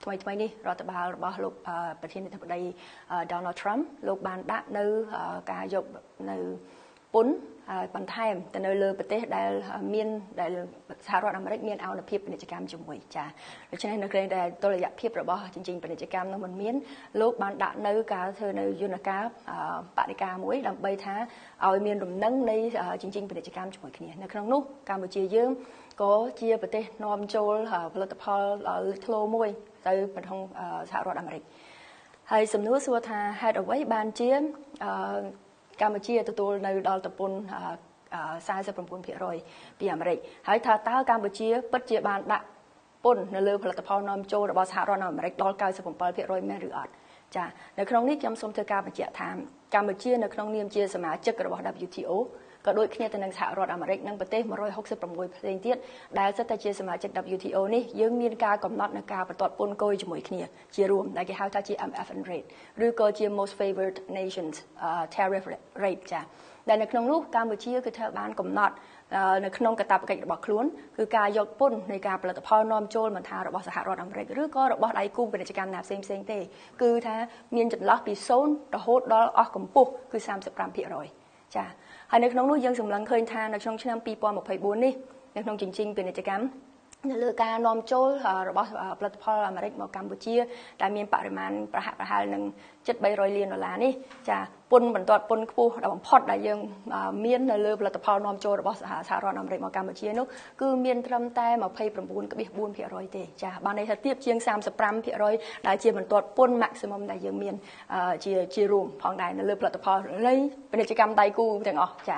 ថ្មីនេះរដ្ឋបាលរបស់លោកប្រធានាធិបតី Donald Trump លោកបានដាក់នៅការយកនៅពន្ធបន្ថែមទៅនៅលើប្រទេសដែលមានដែលសហរដ្ឋអាមេរិកមានអនុភាពពាណិជ្ជកម្មជាមួយចាដូច្នេះនៅក្រៅដែលតុល្យភាពរបស់ជញ្ជីងពាណិជ្ជកម្មនោះមិនមានលោកបានដាក់នៅការធ្វើនៅយន្តការបដិការមួយដើម្បីថាឲ្យមានដំណឹងនៃជញ្ជីងពាណិជ្ជកម្មជាមួយគ្នានៅក្នុងនោះកម្ពុជាយើងក៏ជាប្រទេសនាំចូលផលិតផលលេចធ្លោមួយទៅប្រទេសសហរដ្ឋអាមេរិកហើយសំណួរសួរថាហេតុអ្វីបានជាកម្ពុជាទទួលនៅដល់តំពន្ធ49% ពីអាមេរិកហើយថាតើកម្ពុជាពិតជាបានដាក់ពន្ធនៅលើផលិតផលនាំចូលរបស់សហរដ្ឋអាមេរិកដល់97% មែនឬអត់ចានៅក្នុងនេះខ្ញុំសូមធ្វើការបញ្ជាក់ថាកម្ពុជានៅក្នុងនាមជាសមាជិករបស់ WTO ក៏ដូចគ្នាទៅនឹងសហរដ្ឋអាមេរិកនិងប្រទេស166ផ្សេងទៀតដែលសិតតែជាសមាជិក WTO នេះយើងមានការកំណត់នៅការបន្ទាត់ពន្ធគយជាមួយគ្នាជារួមដែលគេហៅថាជា MFN rate ឬក៏ជា most favored nations tariff rate ចាដែលនៅក្នុងនោះកម្ពុជាគឺត្រូវបានកំណត់នៅក្នុងកាតព្វកិច្ចរបស់ខ្លួនគឺការយកពន្ធនៃការផលិតផលនាំចូលមិនថារបស់សហរដ្ឋអាមេរិកឬក៏របស់ដៃគូពាណិជ្ជកម្មណាផ្សេងទេគឺថាមានចន្លោះពី0រហូតដល់អស់កម្ពស់គឺ35%ចាហើយនៅក្នុងនោះយើងសម្លឹងឃើញថានៅក្នុងឆ្នាំ2024នេះនៅក្នុងជញ្ជីងពាណិជ្ជកម្មនៅលើការនាំចូលរបស់ផលិតផលអាមេរិកមកកម្ពុជាដែលមានបរិមាណប្រហែលនឹង$700 លាននេះចាពន្ធបន្ទាត់ពន្ធខ្ពស់ដល់បំផុតដែលយើងមាននៅលើផលិតផលនាំចូលរបស់សហរដ្ឋអាមេរិកមកកម្ពុជានោះគឺមានត្រឹមតែ29.4% ទេចាបានន័យថាទាបជាង35%ដែលជាបន្ទាត់ពន្ធ maximum ដែលយើងមានជារួមផងដែរនៅលើផលិតផលនៃពាណិជ្ជកម្មដៃគូទាំងអស់ចា